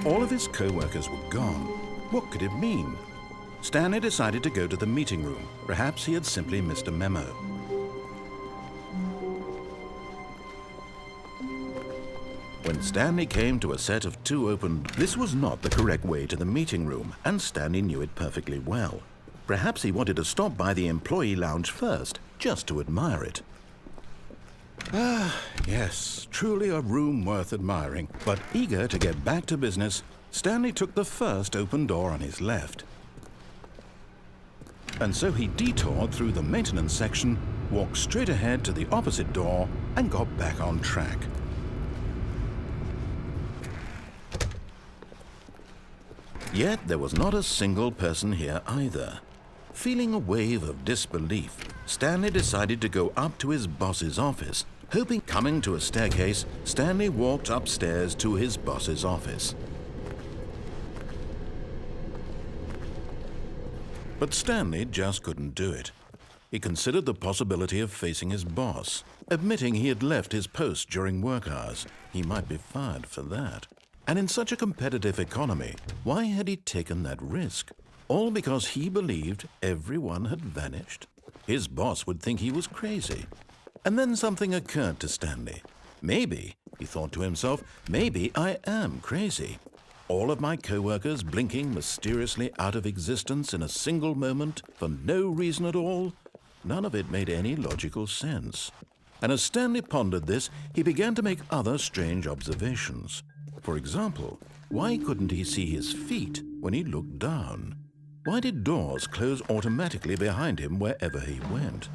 All of his co-workers were gone. What could it mean? Stanley decided to go to the meeting room. Perhaps he had simply missed a memo. When Stanley came to a set of two open, this was not the correct way to the meeting room, and Stanley knew it perfectly well. Perhaps he wanted to stop by the employee lounge first, just to admire it. Ah, yes, truly a room worth admiring. But eager to get back to business, Stanley took the first open door on his left. And so he detoured through the maintenance section, walked straight ahead to the opposite door, and got back on track. Yet there was not a single person here either. Feeling a wave of disbelief, Stanley decided to go up to his boss's office. Hoping, coming to a staircase, Stanley walked upstairs to his boss's office. But Stanley just couldn't do it. He considered the possibility of facing his boss. Admitting he had left his post during work hours, he might be fired for that. And in such a competitive economy, why had he taken that risk? All because he believed everyone had vanished? His boss would think he was crazy. And then something occurred to Stanley. Maybe, he thought to himself, maybe I am crazy. All of my co-workers blinking mysteriously out of existence in a single moment for no reason at all? None of it made any logical sense. And as Stanley pondered this, he began to make other strange observations. For example, why couldn't he see his feet when he looked down? Why did doors close automatically behind him wherever he went?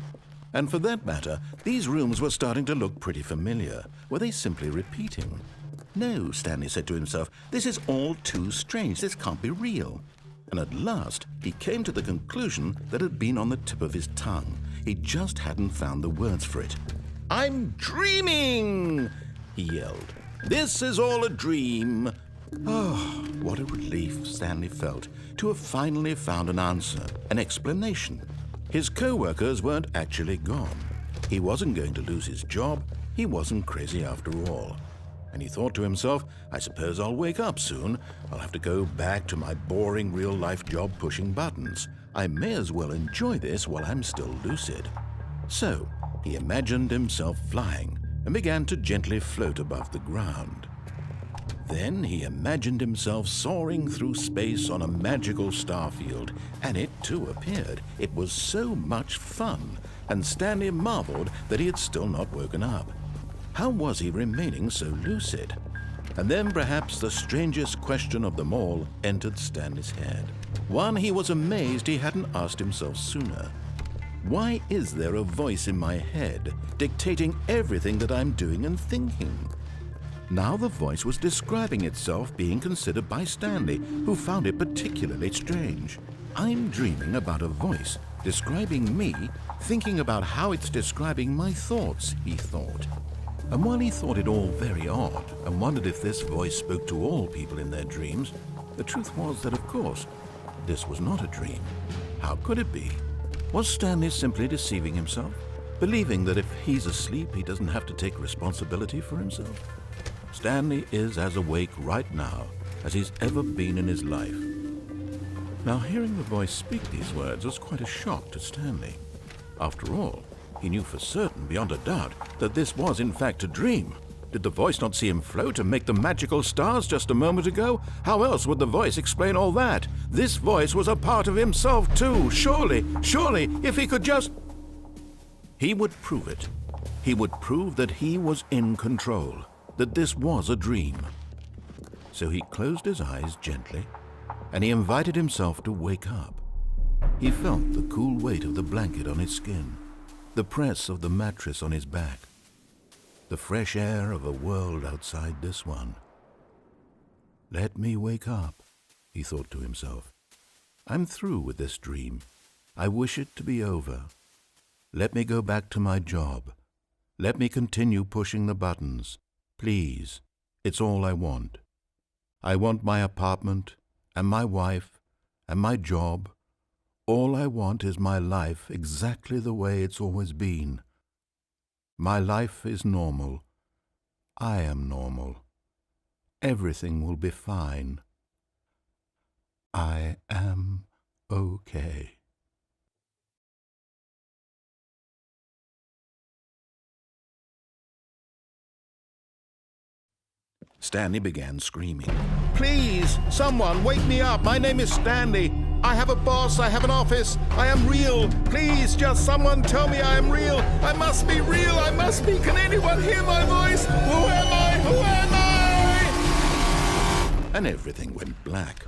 And for that matter, these rooms were starting to look pretty familiar. Were they simply repeating? No, Stanley said to himself, this is all too strange. This can't be real. And at last, he came to the conclusion that had been on the tip of his tongue. He just hadn't found the words for it. "I'm dreaming!" he yelled. "This is all a dream." Oh, what a relief Stanley felt to have finally found an answer, an explanation. His co-workers weren't actually gone. He wasn't going to lose his job. He wasn't crazy after all. And he thought to himself, I suppose I'll wake up soon. I'll have to go back to my boring real-life job pushing buttons. I may as well enjoy this while I'm still lucid. So he imagined himself flying and began to gently float above the ground. Then he imagined himself soaring through space on a magical starfield, and it too appeared. It was so much fun, and Stanley marveled that he had still not woken up. How was he remaining so lucid? And then perhaps the strangest question of them all entered Stanley's head. One he was amazed he hadn't asked himself sooner. Why is there a voice in my head dictating everything that I'm doing and thinking? Now the voice was describing itself being considered by Stanley, who found it particularly strange. I'm dreaming about a voice describing me, thinking about how it's describing my thoughts, he thought. And while he thought it all very odd and wondered if this voice spoke to all people in their dreams, the truth was that, of course, this was not a dream. How could it be? Was Stanley simply deceiving himself, believing that if he's asleep, he doesn't have to take responsibility for himself? Stanley is as awake right now as he's ever been in his life. Now, hearing the voice speak these words was quite a shock to Stanley. After all, he knew for certain, beyond a doubt, that this was in fact a dream. Did the voice not see him float and make the magical stars just a moment ago? How else would the voice explain all that? This voice was a part of himself too. Surely, if he could just... He would prove it. He would prove that he was in control, that this was a dream. So he closed his eyes gently, and he invited himself to wake up. He felt the cool weight of the blanket on his skin, the press of the mattress on his back, the fresh air of a world outside this one. Let me wake up, he thought to himself. I'm through with this dream. I wish it to be over. Let me go back to my job. Let me continue pushing the buttons. Please, it's all I want. I want my apartment and my wife and my job. All I want is my life exactly the way it's always been. My life is normal. I am normal. Everything will be fine. I am okay. Stanley began screaming. Please, someone, wake me up. My name is Stanley. I have a boss. I have an office. I am real. Please, just someone tell me I am real. I must be real. I must be. Can anyone hear my voice? Who am I? Who am I? And everything went black.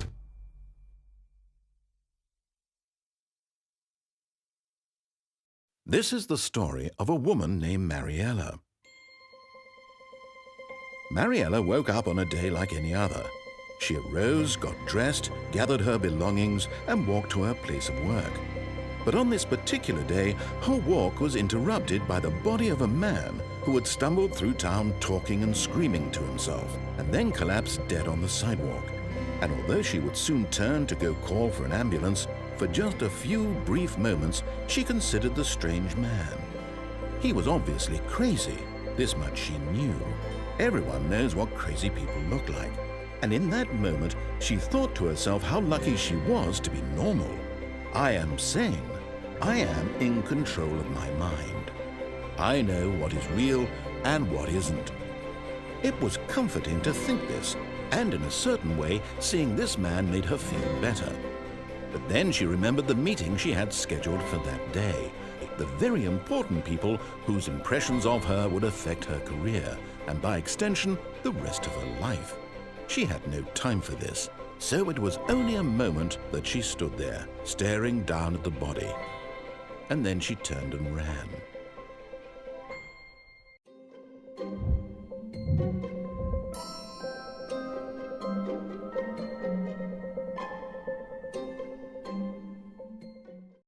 This is the story of a woman named Mariella. Mariella woke up on a day like any other. She arose, got dressed, gathered her belongings, and walked to her place of work. But on this particular day, her walk was interrupted by the body of a man who had stumbled through town talking and screaming to himself, and then collapsed dead on the sidewalk. And although she would soon turn to go call for an ambulance, for just a few brief moments, she considered the strange man. He was obviously crazy. This much she knew. Everyone knows what crazy people look like. And in that moment, she thought to herself how lucky she was to be normal. I am sane. I am in control of my mind. I know what is real and what isn't. It was comforting to think this, and in a certain way, seeing this man made her feel better. But then she remembered the meeting she had scheduled for that day. The very important people whose impressions of her would affect her career, and by extension, the rest of her life. She had no time for this, so it was only a moment that she stood there, staring down at the body. And then she turned and ran.